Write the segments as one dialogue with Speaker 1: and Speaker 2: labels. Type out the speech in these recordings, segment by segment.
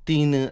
Speaker 1: 3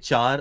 Speaker 1: 4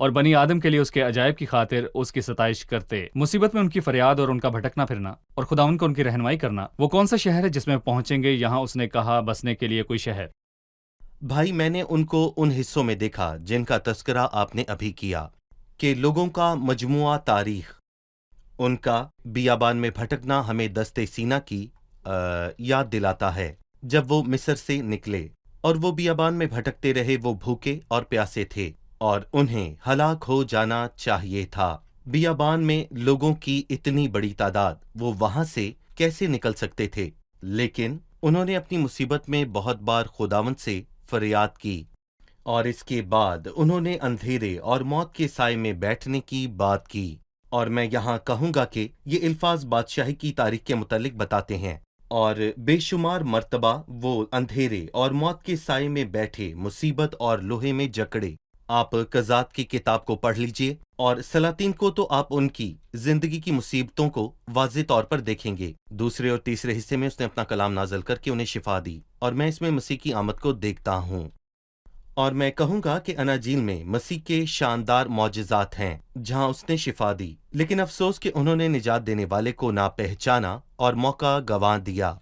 Speaker 2: اور بنی آدم کے لیے اس کے عجائب کی خاطر اس کی ستائش کرتے، مصیبت میں ان کی فریاد اور ان کا بھٹکنا پھرنا اور خداوند کو ان کی رہنمائی کرنا۔ وہ کون سا شہر ہے جس میں پہنچیں گے؟ یہاں اس نے کہا بسنے کے لیے کوئی شہر۔
Speaker 1: بھائی، میں نے ان کو ان حصوں میں دیکھا جن کا تذکرہ آپ نے ابھی کیا، کہ لوگوں کا مجموعہ تاریخ، ان کا بیابان میں بھٹکنا ہمیں دست سینہ کی یاد دلاتا ہے جب وہ مصر سے نکلے، اور وہ بیابان میں بھٹکتے رہے، وہ بھوکے اور پیاسے تھے اور انہیں ہلاک ہو جانا چاہیے تھا۔ بیابان میں لوگوں کی اتنی بڑی تعداد، وہ وہاں سے کیسے نکل سکتے تھے؟ لیکن انہوں نے اپنی مصیبت میں بہت بار خداوند سے فریاد کی، اور اس کے بعد انہوں نے اندھیرے اور موت کے سائے میں بیٹھنے کی بات کی۔ اور میں یہاں کہوں گا کہ یہ الفاظ بادشاہی کی تاریخ کے متعلق بتاتے ہیں، اور بے شمار مرتبہ وہ اندھیرے اور موت کے سائے میں بیٹھے، مصیبت اور لوہے میں جکڑے۔ آپ قضات کی کتاب کو پڑھ لیجئے، اور سلاطین کو تو آپ ان کی زندگی کی مصیبتوں کو واضح طور پر دیکھیں گے۔ دوسرے اور تیسرے حصے میں اس نے اپنا کلام نازل کر کے انہیں شفا دی، اور میں اس میں مسیح کی آمد کو دیکھتا ہوں۔ اور میں کہوں گا کہ اناجیل میں مسیح کے شاندار معجزات ہیں جہاں اس نے شفا دی، لیکن افسوس کہ انہوں نے نجات دینے والے کو نہ پہچانا اور موقع گنوا دیا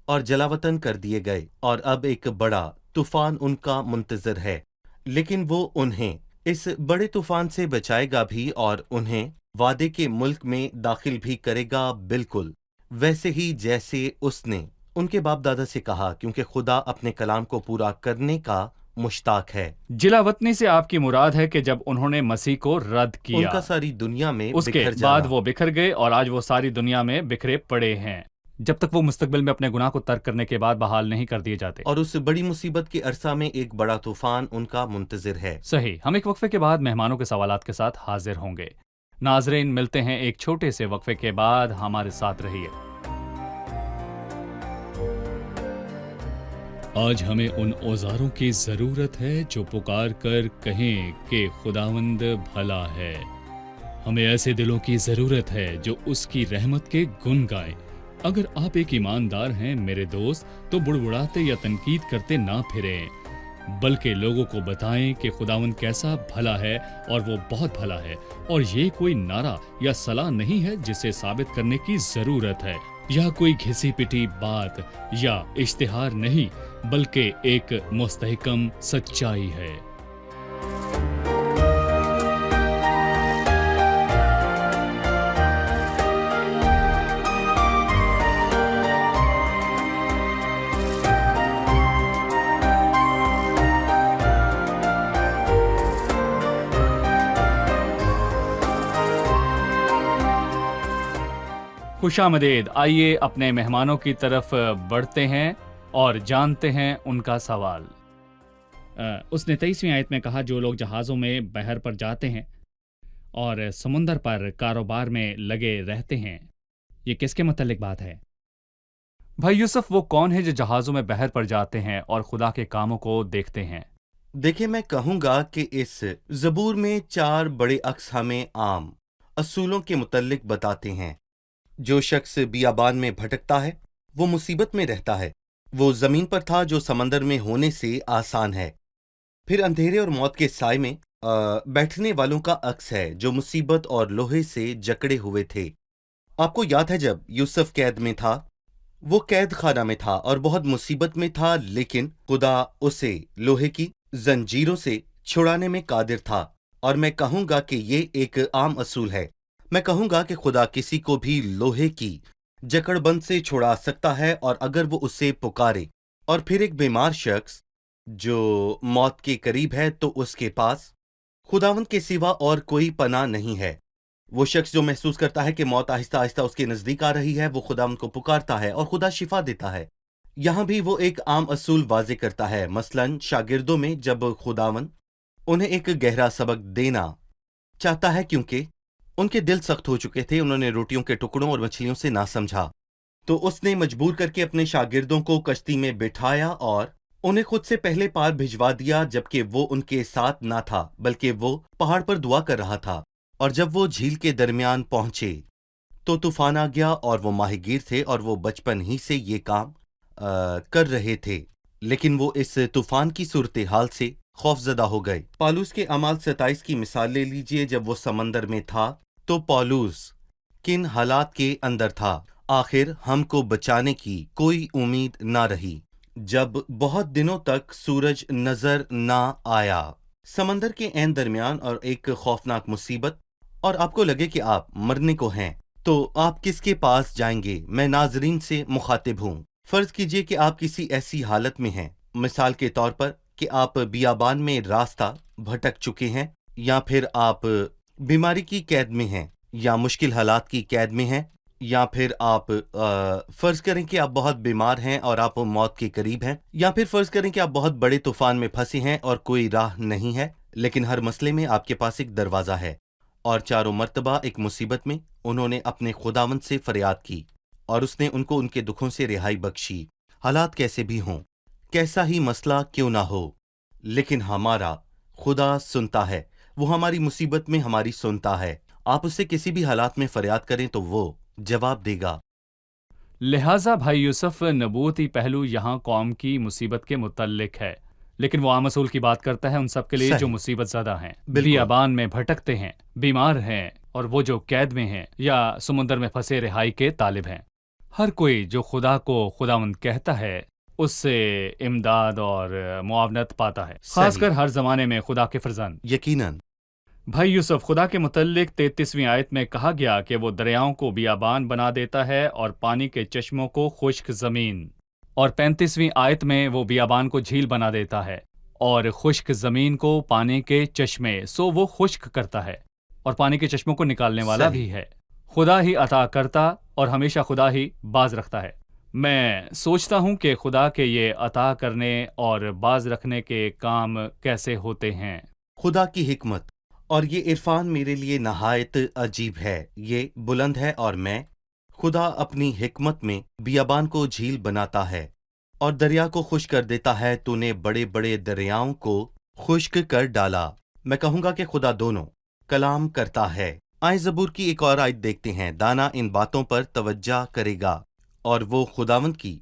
Speaker 1: اور جلاوطن کر دیے گئے، اور اب ایک بڑا طوفان ان کا منتظر ہے، لیکن وہ انہیں اس بڑے طوفان سے بچائے گا بھی، اور انہیں وعدے کے ملک میں داخل بھی کرے گا، بالکل ویسے ہی جیسے اس نے ان کے باپ دادا سے کہا، کیونکہ خدا اپنے کلام کو پورا کرنے کا مشتاق ہے۔
Speaker 2: جلاوطنی سے آپ کی مراد ہے کہ جب انہوں نے مسیح کو رد کیا،
Speaker 1: ان کا ساری دنیا میں
Speaker 2: اس کے
Speaker 1: بکھر
Speaker 2: بعد
Speaker 1: جانا۔
Speaker 2: وہ بکھر گئے، اور آج وہ ساری دنیا میں بکھرے پڑے ہیں جب تک وہ مستقبل میں اپنے گناہ کو ترک کرنے کے بعد بحال نہیں کر دیے جاتے۔
Speaker 1: اور اس بڑی مصیبت کے عرصہ میں ایک بڑا طوفان ان کا منتظر ہے۔
Speaker 2: صحیح۔ ہم ایک وقفے کے بعد مہمانوں کے سوالات کے ساتھ حاضر ہوں گے۔ ناظرین، ملتے ہیں ایک چھوٹے سے وقفے کے بعد، ہمارے ساتھ رہیے۔ آج ہمیں ان اوزاروں کی ضرورت ہے جو پکار کر کہیں کہ خداوند بھلا ہے۔ ہمیں ایسے دلوں کی ضرورت ہے جو اس کی رحمت کے گن گائیں۔ اگر آپ ایک ایماندار ہیں میرے دوست، تو بڑبڑاتے یا تنقید کرتے نہ پھریں، بلکہ لوگوں کو بتائیں کہ خداوند کیسا بھلا ہے، اور وہ بہت بھلا ہے۔ اور یہ کوئی نعرہ یا صلاح نہیں ہے جسے ثابت کرنے کی ضرورت ہے، یا کوئی گھسی پٹی بات یا اشتہار نہیں، بلکہ ایک مستحکم سچائی ہے۔ خوش آمدید۔ آئیے اپنے مہمانوں کی طرف بڑھتے ہیں اور جانتے ہیں ان کا سوال۔ اس نے 23ویں آیت میں کہا، جو لوگ جہازوں میں بحر پر جاتے ہیں اور سمندر پر کاروبار میں لگے رہتے ہیں، یہ کس کے متعلق بات ہے؟ بھائی یوسف، وہ کون ہے جو جہازوں میں بحر پر جاتے ہیں اور خدا کے کاموں کو دیکھتے ہیں؟
Speaker 1: دیکھیں، میں کہوں گا کہ اس زبور میں 4 بڑے عکس ہمیں عام اصولوں کے متعلق بتاتے ہیں۔ جو شخص بیابان میں بھٹکتا ہے، وہ مصیبت میں رہتا ہے۔ وہ زمین پر تھا جو سمندر میں ہونے سے آسان ہے۔ پھر اندھیرے اور موت کے سائے میں بیٹھنے والوں کا عکس ہے جو مصیبت اور لوہے سے جکڑے ہوئے تھے۔ آپ کو یاد ہے جب یوسف قید میں تھا، وہ قید خانہ میں تھا اور بہت مصیبت میں تھا، لیکن خدا اسے لوہے کی زنجیروں سے چھڑانے میں قادر تھا۔ اور میں کہوں گا کہ یہ ایک عام اصول ہے۔ میں کہوں گا کہ خدا کسی کو بھی لوہے کی جکڑ بند سے چھڑا سکتا ہے، اور اگر وہ اسے پکارے۔ اور پھر ایک بیمار شخص جو موت کے قریب ہے، تو اس کے پاس خداوند کے سوا اور کوئی پناہ نہیں ہے۔ وہ شخص جو محسوس کرتا ہے کہ موت آہستہ آہستہ اس کے نزدیک آ رہی ہے، وہ خداوند کو پکارتا ہے اور خدا شفا دیتا ہے۔ یہاں بھی وہ ایک عام اصول واضح کرتا ہے۔ مثلاً شاگردوں میں جب خداوند انہیں ایک گہرا سبق دینا چاہتا ہے، کیونکہ ان کے دل سخت ہو چکے تھے، انہوں نے روٹیوں کے ٹکڑوں اور مچھلیوں سے نہ سمجھا، تو اس نے مجبور کر کے اپنے شاگردوں کو کشتی میں بٹھایا اور انہیں خود سے پہلے پار بھجوا دیا، جبکہ وہ ان کے ساتھ نہ تھا، بلکہ وہ پہاڑ پر دعا کر رہا تھا۔ اور جب وہ جھیل کے درمیان پہنچے تو طوفان آ گیا، اور وہ ماہی گیر تھے اور وہ بچپن ہی سے یہ کام کر رہے تھے، لیکن وہ اس طوفان کی صورتحال سے خوفزدہ ہو گئے۔ پالوس کے اعمال 27 کی مثال لے لیجئے۔ جب وہ سمندر میں تھا تو پالوس کن حالات کے اندر تھا؟ آخر ہم کو بچانے کی کوئی امید نہ رہی جب بہت دنوں تک سورج نظر نہ آیا، سمندر کے عین درمیان اور ایک خوفناک مصیبت، اور آپ کو لگے کہ آپ مرنے کو ہیں، تو آپ کس کے پاس جائیں گے؟ میں ناظرین سے مخاطب ہوں۔ فرض کیجئے کہ آپ کسی ایسی حالت میں ہیں، مثال کے طور پر کہ آپ بیابان میں راستہ بھٹک چکے ہیں، یا پھر آپ بیماری کی قید میں ہیں، یا مشکل حالات کی قید میں ہیں، یا پھر آپ فرض کریں کہ آپ بہت بیمار ہیں اور آپ موت کے قریب ہیں، یا پھر فرض کریں کہ آپ بہت بڑے طوفان میں پھنسے ہیں اور کوئی راہ نہیں ہے، لیکن ہر مسئلے میں آپ کے پاس ایک دروازہ ہے، اور چاروں مرتبہ ایک مصیبت میں انہوں نے اپنے خداوند سے فریاد کی اور اس نے ان کو ان کے دکھوں سے رہائی بخشی۔ حالات کیسے بھی ہوں، کیسا ہی مسئلہ کیوں نہ ہو، لیکن ہمارا خدا سنتا ہے، وہ ہماری مصیبت میں ہماری سنتا ہے۔ آپ اس سے کسی بھی حالات میں فریاد کریں تو وہ جواب دے گا۔
Speaker 2: لہٰذا بھائی یوسف، نبوتی پہلو یہاں قوم کی مصیبت کے متعلق ہے، لیکن وہ عام اصول کی بات کرتا ہے ان سب کے لیے جو
Speaker 1: صحیح،
Speaker 2: مصیبت زدہ ہیں،
Speaker 1: بالکل۔
Speaker 2: بیابان میں بھٹکتے ہیں، بیمار ہیں، اور وہ جو قید میں ہیں یا سمندر میں پھنسے رہائی کے طالب ہیں۔ ہر کوئی جو خدا کو خداوند کہتا ہے اس سے امداد اور معاونت پاتا ہے، خاص
Speaker 1: صحیح،
Speaker 2: کر ہر زمانے میں خدا کے فرزند۔
Speaker 1: یقیناً،
Speaker 2: بھائی یوسف، خدا کے متعلق 33ویں آیت میں کہا گیا کہ وہ دریاؤں کو بیابان بنا دیتا ہے اور پانی کے چشموں کو خشک زمین، اور 35ویں آیت میں وہ بیابان کو جھیل بنا دیتا ہے اور خشک زمین کو پانی کے چشمے، سو وہ خشک کرتا ہے اور پانی کے چشموں کو نکالنے والا
Speaker 1: صحیح،
Speaker 2: بھی ہے۔ خدا ہی عطا کرتا اور ہمیشہ خدا ہی باز رکھتا ہے۔ میں سوچتا ہوں کہ خدا کے یہ عطا کرنے اور باز رکھنے کے کام کیسے ہوتے ہیں۔
Speaker 1: خدا کی حکمت اور یہ عرفان میرے لیے نہایت عجیب ہے، یہ بلند ہے، اور میں خدا اپنی حکمت میں بیابان کو جھیل بناتا ہے اور دریا کو خشک کر دیتا ہے۔ تو نے بڑے بڑے دریاؤں کو خشک کر ڈالا۔ میں کہوں گا کہ خدا دونوں کلام کرتا ہے۔ آئیں زبور کی ایک اور آیت دیکھتے ہیں۔ دانا ان باتوں پر توجہ کرے گا اور وہ خداوند کی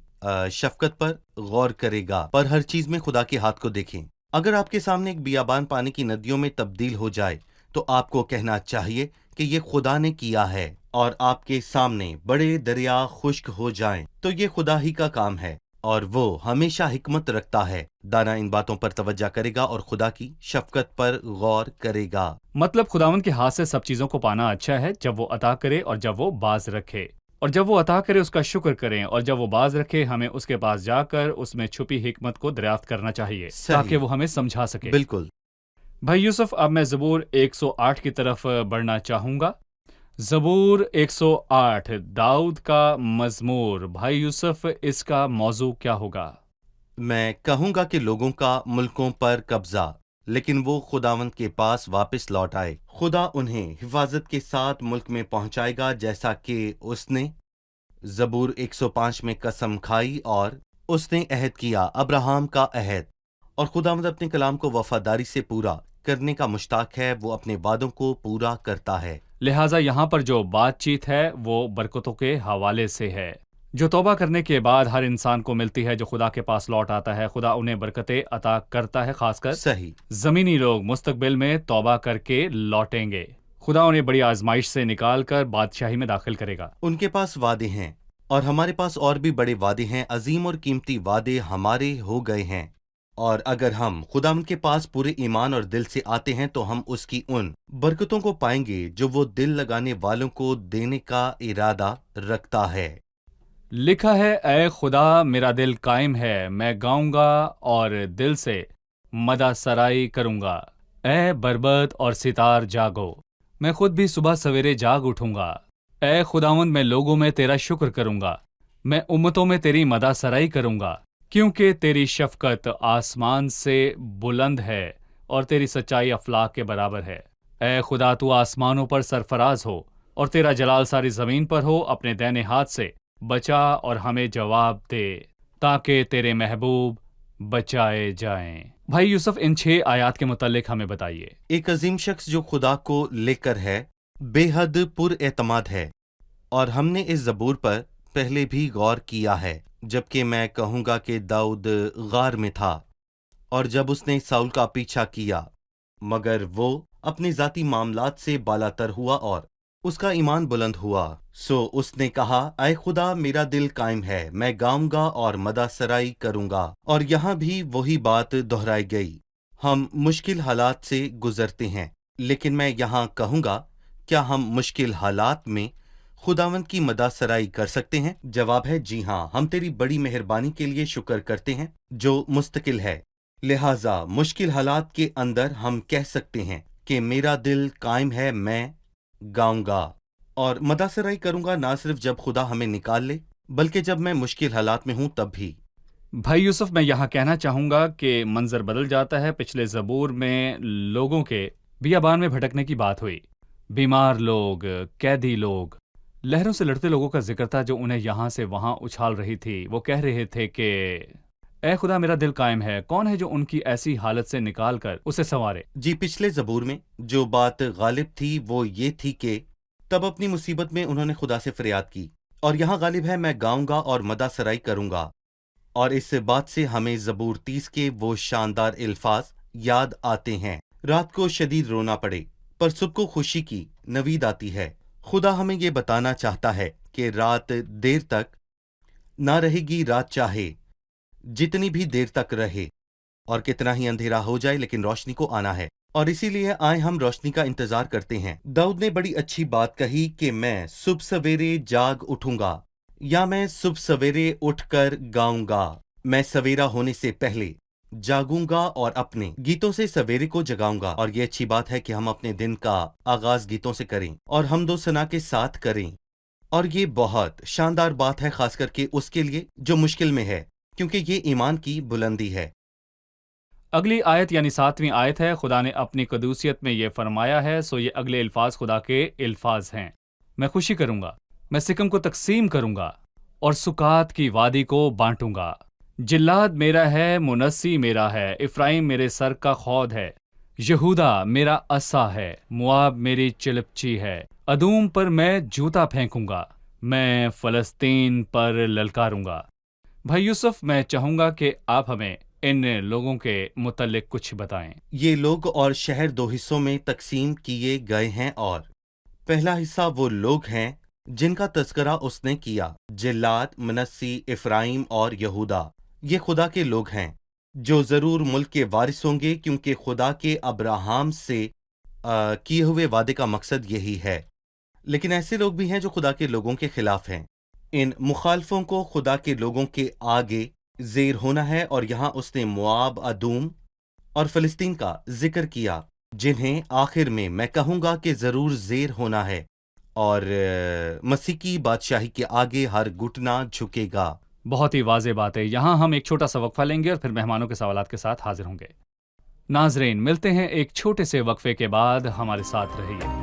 Speaker 1: شفقت پر غور کرے گا، پر ہر چیز میں خدا کے ہاتھ کو دیکھیں۔ اگر آپ کے سامنے ایک بیابان پانی کی ندیوں میں تبدیل ہو جائے تو آپ کو کہنا چاہیے کہ یہ خدا نے کیا ہے، اور آپ کے سامنے بڑے دریا خشک ہو جائیں تو یہ خدا ہی کا کام ہے، اور وہ ہمیشہ حکمت رکھتا ہے۔ دانا ان باتوں پر توجہ کرے گا اور خدا کی شفقت پر غور کرے گا۔
Speaker 2: مطلب خداوند کے ہاتھ سے سب چیزوں کو پانا اچھا ہے، جب وہ عطا کرے اور جب وہ باز رکھے، اور جب وہ عطا کرے اس کا شکر کریں، اور جب وہ باز رکھے ہمیں اس کے پاس جا کر اس میں چھپی حکمت کو دریافت کرنا چاہیے تاکہ وہ ہمیں سمجھا سکے۔
Speaker 1: بالکل۔
Speaker 2: بھائی یوسف، اب میں زبور 108 کی طرف بڑھنا چاہوں گا۔ زبور 108 داؤد کا مزمور۔ بھائی یوسف، اس کا موضوع کیا ہوگا؟
Speaker 1: میں کہوں گا کہ لوگوں کا ملکوں پر قبضہ، لیکن وہ خداوند کے پاس واپس لوٹ آئے۔ خدا انہیں حفاظت کے ساتھ ملک میں پہنچائے گا، جیسا کہ اس نے زبور 105 میں قسم کھائی اور اس نے عہد کیا، ابراہیم کا عہد۔ اور خداوند اپنے کلام کو وفاداری سے پورا کرنے کا مشتاق ہے، وہ اپنے وعدوں کو پورا کرتا ہے۔
Speaker 2: لہٰذا یہاں پر جو بات چیت ہے وہ برکتوں کے حوالے سے ہے جو توبہ کرنے کے بعد ہر انسان کو ملتی ہے جو خدا کے پاس لوٹ آتا ہے۔ خدا انہیں برکتیں عطا کرتا ہے، خاص کر
Speaker 1: صحیح،
Speaker 2: زمینی لوگ مستقبل میں توبہ کر کے لوٹیں گے۔ خدا انہیں بڑی آزمائش سے نکال کر بادشاہی میں داخل کرے گا۔
Speaker 1: ان کے پاس وعدے ہیں اور ہمارے پاس اور بھی بڑے وعدے ہیں، عظیم اور قیمتی وعدے ہمارے ہو گئے ہیں، اور اگر ہم خداوند کے پاس پورے ایمان اور دل سے آتے ہیں تو ہم اس کی ان برکتوں کو پائیں گے جو وہ دل لگانے والوں کو دینے کا ارادہ رکھتا ہے۔
Speaker 2: لکھا ہے، اے خدا میرا دل قائم ہے، میں گاؤں گا اور دل سے مدح سرائی کروں گا۔ اے بربط اور ستار جاگو، میں خود بھی صبح سویرے جاگ اٹھوں گا۔ اے خداوند، میں لوگوں میں تیرا شکر کروں گا، میں امتوں میں تیری مدح سرائی کروں گا، کیونکہ تیری شفقت آسمان سے بلند ہے اور تیری سچائی افلاک کے برابر ہے۔ اے خدا، تو آسمانوں پر سرفراز ہو اور تیرا جلال ساری زمین پر ہو، اپنے دائنے ہاتھ سے بچا اور ہمیں جواب دے تاکہ تیرے محبوب بچائے جائیں۔ بھائی یوسف، ان 6 آیات کے متعلق ہمیں بتائیے۔
Speaker 1: ایک عظیم شخص جو خدا کو لے کر ہے، بے حد پر اعتماد ہے، اور ہم نے اس زبور پر پہلے بھی غور کیا ہے، جبکہ میں کہوں گا کہ داؤد غار میں تھا اور جب اس نے ساؤل کا پیچھا کیا مگر وہ اپنے ذاتی معاملات سے بالاتر ہوا اور اس کا ایمان بلند ہوا، سو اس نے کہا اے خدا میرا دل قائم ہے، میں گاؤں گا اور مدح سرائی کروں گا۔ اور یہاں بھی وہی بات دہرائی گئی۔ ہم مشکل حالات سے گزرتے ہیں، لیکن میں یہاں کہوں گا کیا ہم مشکل حالات میں خداوند کی مدح سرائی کر سکتے ہیں؟ جواب ہے جی ہاں، ہم تیری بڑی مہربانی کے لیے شکر کرتے ہیں جو مستقل ہے۔ لہٰذا مشکل حالات کے اندر ہم کہہ سکتے ہیں کہ میرا دل قائم ہے، میں گاؤں گا اور مدح سرائی کروں گا، نہ صرف جب خدا ہمیں نکال لے بلکہ جب میں مشکل حالات میں ہوں تب بھی۔
Speaker 2: بھائی یوسف، میں یہاں کہنا چاہوں گا کہ منظر بدل جاتا ہے۔ پچھلے زبور میں لوگوں کے بیابان میں بھٹکنے کی بات ہوئی، بیمار لوگ، قیدی لوگ، لہروں سے لڑتے لوگوں کا ذکر تھا جو انہیں یہاں سے وہاں اچھال رہی تھی۔ وہ کہہ رہے تھے کہ اے خدا میرا دل قائم ہے، کون ہے جو ان کی ایسی حالت سے نکال کر اسے سنوارے؟
Speaker 1: جی، پچھلے زبور میں جو بات غالب تھی وہ یہ تھی کہ تب اپنی مصیبت میں انہوں نے خدا سے فریاد کی، اور یہاں غالب ہے میں گاؤں گا اور مدح سرائی کروں گا۔ اور اس بات سے ہمیں زبور 30 کے وہ شاندار الفاظ یاد آتے ہیں، رات کو شدید رونا پڑے پر صبح کو خوشی کی نوید آتی ہے۔ خدا ہمیں یہ بتانا چاہتا ہے کہ رات دیر تک نہ رہے گی، رات چاہے جتنی بھی دیر تک رہے اور کتنا ہی اندھیرا ہو جائے لیکن روشنی کو آنا ہے، اور اسی لیے آئے ہم روشنی کا انتظار کرتے ہیں۔ داؤد نے بڑی اچھی بات کہی کہ میں صبح سویرے جاگ اٹھوں گا، یا میں صبح سویرے اٹھ کر گاؤں گا۔ میں سویرا ہونے سے پہلے جاگوں گا اور اپنے گیتوں سے سویرے کو جگاؤں گا، اور یہ اچھی بات ہے کہ ہم اپنے دن کا آغاز گیتوں سے کریں اور حمد و ثنا کے ساتھ کریں، اور یہ بہت شاندار بات ہے خاص کر کے اس کے لیے جو مشکل میں ہے، کیونکہ یہ ایمان کی بلندی ہے۔
Speaker 2: اگلی آیت یعنی 7ویں آیت ہے، خدا نے اپنی قدوسیت میں یہ فرمایا ہے، سو یہ اگلے الفاظ خدا کے الفاظ ہیں، میں خوشی کروں گا، میں سکم کو تقسیم کروں گا اور سکات کی وادی کو بانٹوں گا۔ جلاد میرا ہے، منسی میرا ہے، افرایم میرے سر کا خود ہے، یہودا میرا عصا ہے، مواب میری چلپچی ہے، ادوم پر میں جوتا پھینکوں گا، میں فلسطین پر للکاروں گا۔ بھائی یوسف، میں چاہوں گا کہ آپ ہمیں ان لوگوں کے متعلق کچھ بتائیں۔
Speaker 1: یہ لوگ اور شہر دو حصوں میں تقسیم کیے گئے ہیں، اور پہلا حصہ وہ لوگ ہیں جن کا تذکرہ اس نے کیا، جلاد، منسی، افرایم اور یہودا۔ یہ خدا کے لوگ ہیں جو ضرور ملک کے وارث ہوں گے، کیونکہ خدا کے ابراہیم سے کیے ہوئے وعدے کا مقصد یہی ہے۔ لیکن ایسے لوگ بھی ہیں جو خدا کے لوگوں کے خلاف ہیں۔ ان مخالفوں کو خدا کے لوگوں کے آگے زیر ہونا ہے، اور یہاں اس نے مواب، ادوم اور فلسطین کا ذکر کیا، جنہیں آخر میں میں کہوں گا کہ ضرور زیر ہونا ہے، اور مسیح کی بادشاہی کے آگے ہر گھٹنا جھکے گا۔
Speaker 2: بہت ہی واضح بات ہے۔ یہاں ہم ایک چھوٹا سا وقفہ لیں گے اور پھر مہمانوں کے سوالات کے ساتھ حاضر ہوں گے۔ ناظرین، ملتے ہیں ایک چھوٹے سے وقفے کے بعد، ہمارے ساتھ رہیے۔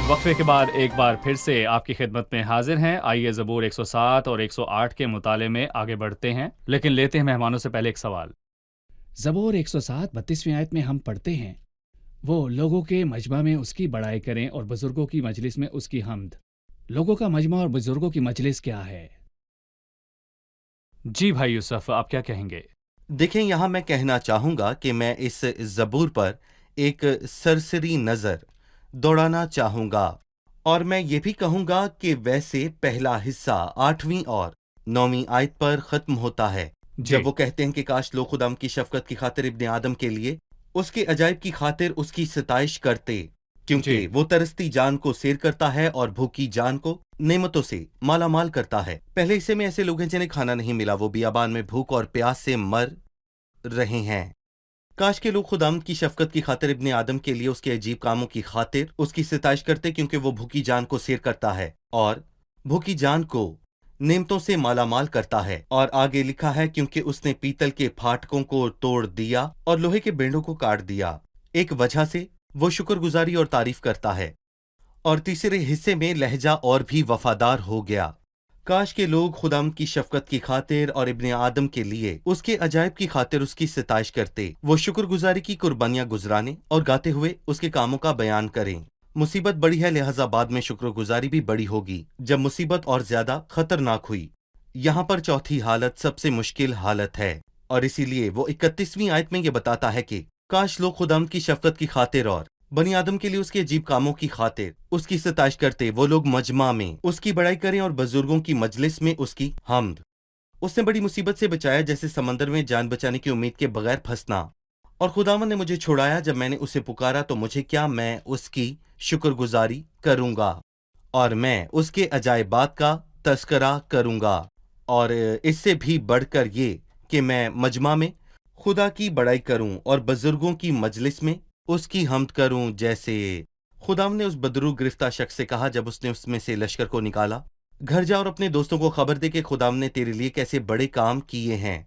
Speaker 2: وقفے کے بعد ایک بار پھر سے آپ کی خدمت میں حاضر ہیں۔ آئیے زبور 107 اور 108 کے مطالعے میں آگے بڑھتے ہیں، لیکن لیتے ہیں مہمانوں سے پہلے ایک سوال۔
Speaker 3: زبور 107 32ویں آیت میں ہم پڑھتے ہیں، وہ لوگوں کے مجمع میں اس کی بڑائی کریں اور بزرگوں کی مجلس میں اس کی حمد۔ لوگوں کا مجمع اور بزرگوں کی مجلس کیا ہے؟
Speaker 2: جی بھائی یوسف، آپ کیا کہیں گے؟
Speaker 1: دیکھیں، یہاں میں کہنا چاہوں گا کہ میں اس زبور پر ایک سرسری نظر دوڑانا چاہوں گا، اور میں یہ بھی کہوں گا کہ ویسے پہلا حصہ 8ویں اور 9ویں آیت پر ختم ہوتا ہے، جب وہ کہتے ہیں کہ کاش لوگ خدا کی شفقت کی خاطر ابن آدم کے لیے اس کے عجائب کی خاطر اس کی ستائش کرتے، کیونکہ وہ ترستی جان کو سیر کرتا ہے اور بھوکی جان کو نعمتوں سے مالا مال کرتا ہے۔ پہلے حصے میں ایسے لوگ ہیں جنہیں کھانا نہیں ملا، وہ بیابان میں بھوک اور پیاس سے مر رہے ہیں۔ کاش کے لوگ خداوند کی شفقت کی خاطر ابن آدم کے لیے اس کے عجیب کاموں کی خاطر اس کی ستائش کرتے، کیونکہ وہ بھوکی جان کو سیر کرتا ہے اور بھوکی جان کو نعمتوں سے مالا مال کرتا ہے۔ اور آگے لکھا ہے، کیونکہ اس نے پیتل کے پھاٹکوں کو توڑ دیا اور لوہے کے بینڈوں کو کاٹ دیا۔ ایک وجہ سے وہ شکر گزاری اور تعریف کرتا ہے۔ اور تیسرے حصے میں لہجہ اور بھی وفادار ہو گیا، کاش کے لوگ خداوند کی شفقت کی خاطر اور ابن آدم کے لیے اس کے عجائب کی خاطر اس کی ستائش کرتے، وہ شکر گزاری کی قربانیاں گزرانے اور گاتے ہوئے اس کے کاموں کا بیان کریں۔ مصیبت بڑی ہے، لہٰذا بعد میں شکر گزاری بھی بڑی ہوگی جب مصیبت اور زیادہ خطرناک ہوئی۔ یہاں پر چوتھی حالت سب سے مشکل حالت ہے، اور اسی لیے وہ 31ویں آیت میں یہ بتاتا ہے کہ کاش لوگ خداوند کی شفقت کی خاطر اور بنی آدم کے لیے اس کے عجیب کاموں کی خاطر اس کی ستائش کرتے، وہ لوگ مجمع میں اس کی بڑائی کریں اور بزرگوں کی مجلس میں اس کی حمد۔ اس نے بڑی مصیبت سے بچایا، جیسے سمندر میں جان بچانے کی امید کے بغیر پھنسنا، اور خداوند نے مجھے چھڑایا جب میں نے اسے پکارا، تو مجھے کیا، میں اس کی شکر گزاری کروں گا اور میں اس کے عجائبات کا تذکرہ کروں گا، اور اس سے بھی بڑھ کر یہ کہ میں مجمع میں خدا کی بڑائی کروں اور بزرگوں کی مجلس میں اس کی حمد کروں، جیسے خداوند نے اس بدرو گرفتہ شخص سے کہا جب اس نے اس میں سے لشکر کو نکالا، گھر جا اور اپنے دوستوں کو خبر دے کہ خداوند نے تیرے لیے کیسے بڑے کام کیے ہیں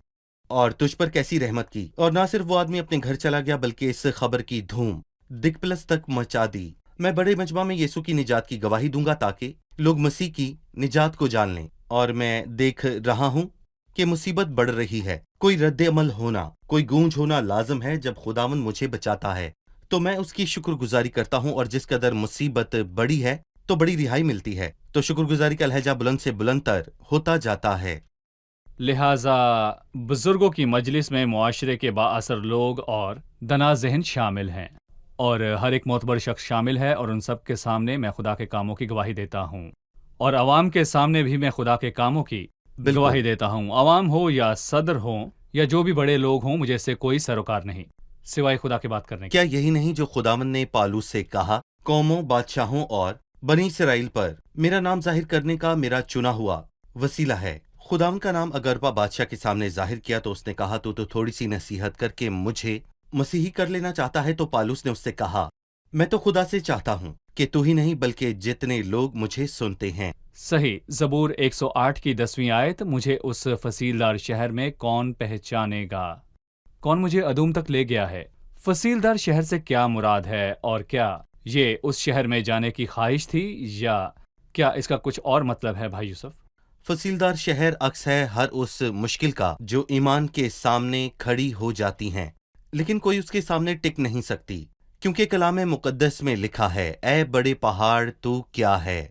Speaker 1: اور تجھ پر کیسی رحمت کی۔ اور نہ صرف وہ آدمی اپنے گھر چلا گیا بلکہ اس خبر کی دھوم دکپلس تک مچا دی۔ میں بڑے مجمع میں یسوع کی نجات کی گواہی دوں گا تاکہ لوگ مسیح کی نجات کو جان لیں، اور میں دیکھ رہا ہوں کہ مصیبت بڑھ رہی ہے، کوئی رد عمل ہونا، کوئی گونج ہونا لازم ہے۔ جب خداوند مجھے بچاتا ہے تو میں اس کی شکر گزاری کرتا ہوں، اور جس قدر مصیبت بڑی ہے تو بڑی رہائی ملتی ہے، تو شکر گزاری کا لہجہ بلند سے بلند تر ہوتا جاتا ہے۔
Speaker 2: لہٰذا بزرگوں کی مجلس میں معاشرے کے بااثر لوگ اور دنا ذہن شامل ہیں، اور ہر ایک معتبر شخص شامل ہے، اور ان سب کے سامنے میں خدا کے کاموں کی گواہی دیتا ہوں، اور عوام کے سامنے بھی میں خدا کے کاموں کی گواہی دیتا ہوں۔ عوام ہو یا صدر ہوں یا جو بھی بڑے لوگ ہوں، مجھے سے کوئی سروکار نہیں سوائے خدا کی بات کرنے کے۔
Speaker 1: کیا یہی نہیں جو خداوند نے پالوس سے کہا، قوموں، بادشاہوں اور بنی اسرائیل پر میرا نام ظاہر کرنے کا میرا چنا ہوا وسیلہ ہے؟ خداوند کا نام اگرپا بادشاہ کے سامنے ظاہر کیا تو اس نے کہا، تو تھوڑی سی نصیحت کر کے مجھے مسیحی کر لینا چاہتا ہے؟ تو پالوس نے اس سے کہا، میں تو خدا سے چاہتا ہوں کہ تو ہی نہیں بلکہ جتنے لوگ مجھے سنتے ہیں۔
Speaker 2: صحیح۔ زبور 108 کی 10ویں آیت، مجھے اس فصیلدار شہر میں کون پہچانے گا؟ کون مجھے ادوم تک لے گیا ہے؟ فصیلدار شہر سے کیا مراد ہے، اور کیا یہ اس شہر میں جانے کی خواہش تھی، یا کیا اس کا کچھ اور مطلب ہے بھائی یوسف؟
Speaker 1: فصیلدار شہر عکس ہے ہر اس مشکل کا جو ایمان کے سامنے کھڑی ہو جاتی ہیں، لیکن کوئی اس کے سامنے ٹک نہیں سکتی، کیونکہ کلام مقدس میں لکھا ہے، اے بڑے پہاڑ تو کیا ہے،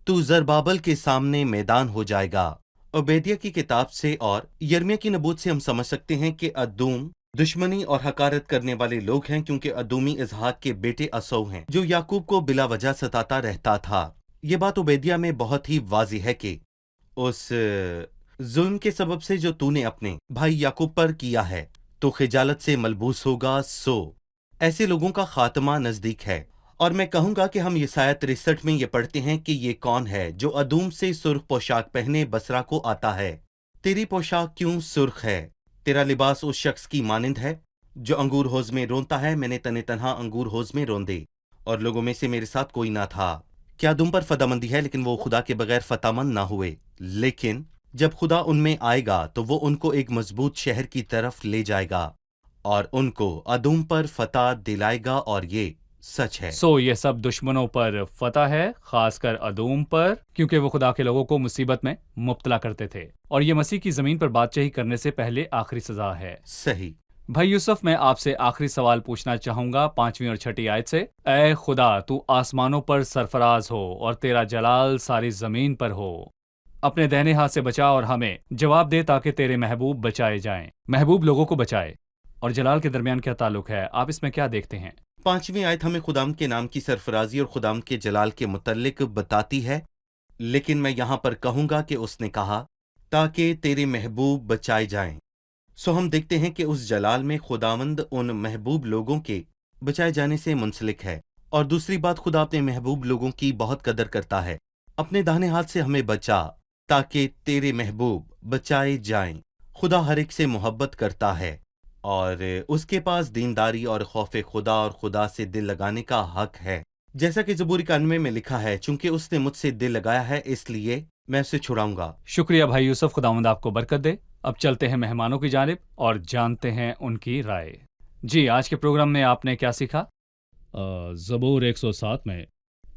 Speaker 1: تو زربابل کے سامنے میدان ہو جائے گا۔ عبیدیہ کی کتاب سے اور یرمیہ کی نبوت سے ہم سمجھ سکتے ہیں کہ ادوم دشمنی اور حقارت کرنے والے لوگ ہیں، کیونکہ ادومی اسحاق کے بیٹے اسو ہیں جو یعقوب کو بلا وجہ ستاتا رہتا تھا۔ یہ بات عبیدیہ میں بہت ہی واضح ہے کہ اس ظلم کے سبب سے جو تو نے اپنے بھائی یعقوب پر کیا ہے تو خجالت سے ملبوس ہوگا، سو ایسے لوگوں کا خاتمہ نزدیک ہے۔ اور میں کہوں گا کہ ہم یسایہ 63 میں یہ پڑھتے ہیں کہ یہ کون ہے جو ادوم سے سرخ پوشاک پہنے بصرہ کو آتا ہے؟ تیری پوشاک کیوں سرخ ہے؟ تیرا لباس اس شخص کی مانند ہے جو انگور ہوز میں رونتا ہے، میں نے تنے تنہا انگور ہوز میں روندے اور لوگوں میں سے میرے ساتھ کوئی نہ تھا۔ کیا ادوم پر فتح مندی ہے، لیکن وہ خدا کے بغیر فتح مند نہ ہوئے، لیکن جب خدا ان میں آئے گا تو وہ ان کو ایک مضبوط شہر کی طرف لے جائے گا اور ان کو ادوم پر فتح دلائے گا، اور یہ سچ ہے۔
Speaker 2: یہ سب دشمنوں پر فتح ہے، خاص کر ادوم پر، کیونکہ وہ خدا کے لوگوں کو مصیبت میں مبتلا کرتے تھے، اور یہ مسیح کی زمین پر بادشاہی کرنے سے پہلے آخری سزا ہے۔
Speaker 1: صحیح۔
Speaker 2: بھائی یوسف، میں آپ سے آخری سوال پوچھنا چاہوں گا 5ویں اور 6ٹھی آیت سے۔ اے خدا، تو آسمانوں پر سرفراز ہو اور تیرا جلال ساری زمین پر ہو، اپنے دہنے ہاتھ سے بچا اور ہمیں جواب دے تاکہ تیرے محبوب بچائے جائیں۔ محبوب لوگوں کو بچائے، اور جلال کے درمیان کیا تعلق ہے؟ آپ اس میں کیا دیکھتے ہیں؟
Speaker 1: 5ویں آیت ہمیں خداوند کے نام کی سرفرازی اور خداوند کے جلال کے متعلق بتاتی ہے، لیکن میں یہاں پر کہوں گا کہ اس نے کہا تاکہ تیرے محبوب بچائے جائیں۔ سو ہم دیکھتے ہیں کہ اس جلال میں خداوند ان محبوب لوگوں کے بچائے جانے سے منسلک ہے، اور دوسری بات، خدا اپنے محبوب لوگوں کی بہت قدر کرتا ہے۔ اپنے داہنے ہاتھ سے ہمیں بچا تاکہ تیرے محبوب بچائے جائیں۔ خدا ہر ایک سے محبت کرتا ہے، اور اس کے پاس دینداری اور خوف خدا اور خدا سے دل لگانے کا حق ہے، جیسا کہ زبور 91 میں لکھا ہے، چونکہ اس نے مجھ سے دل لگایا ہے اس لیے میں اسے چھڑاؤں گا۔
Speaker 2: شکریہ بھائی یوسف، خداوند آپ کو برکت دے۔ اب چلتے ہیں مہمانوں کی جانب اور جانتے ہیں ان کی رائے۔ جی، آج کے پروگرام میں آپ نے کیا سیکھا؟
Speaker 3: زبور 107 میں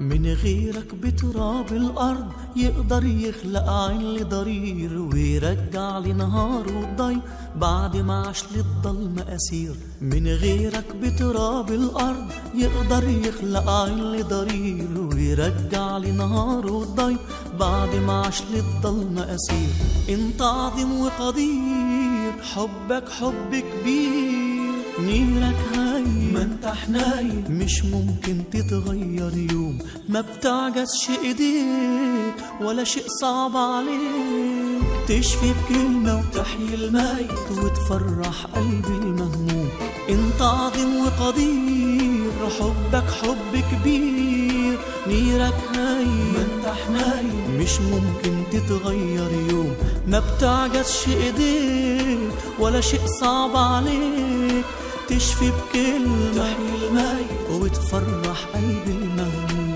Speaker 4: من غيرك بتراب الأرض يقدر يخلق عين ضرير ويرجع لنهار وضي بعد ما عاش للضلمة أسير. من غيرك بتراب الأرض يقدر يخلق عين ضرير ويرجع لنهار وضي بعد ما عاش للضلمة أسير. انت عظيم وقدير، حبك حب كبير، نيرك هاي ما انت حنايم، مش ممكن تتغير يوم، ما بتعجزش ايديك ولا شيء صعب عليك، تشفي بكلمة وتحيي الميت وتفرح قلبي المهموم. انت عظيم وقدير، حبك حب كبير، نيرك هاي ما انت حنايم، مش ممكن تتغير يوم، ما بتعجزش ايديك ولا شيء صعب عليك، تشفي بكلمة تحيي الميت وتفرح قلبي المهموم.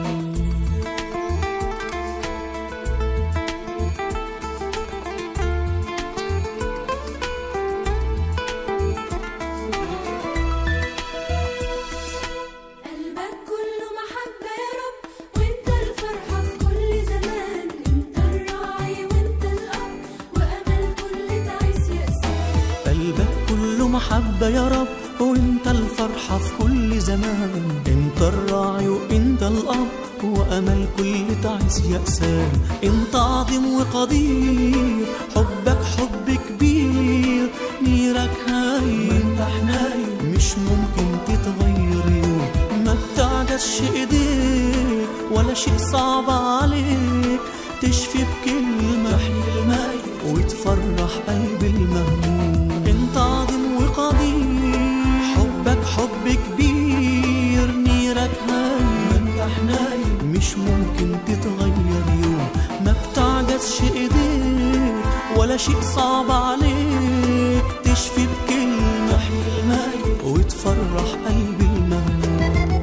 Speaker 5: قلبك كله محبة يا رب، وانت الفرحة في كل زمان، انت الراعي وانت الأب، وأمل كل تعيس يأسان.
Speaker 4: قلبك كله محبة يا رب، وانت الفرحة في كل زمان، انت الراعي وانت الأب، وأمل كل تعيس يأسان. انت عظيم وقدير، حبك حب كبير، نيرك هاي ما انت حنايم، مش ممكن تتغير يوم، ما بتعجزش ايديك ولا شيء صعب عليك، تشفي بكلمة تحيي الميت وتفرح قلبي المهموم. انت عظيم وقدير، حبك حب كبير، نيرك هاي ما انت حنايم، مش ممكن تتغير يوم، ما بتعجزش ايديك ولا شيء صعب عليك، تشفي بكلمة تحيي الميت وتفرح قلبي المهموم.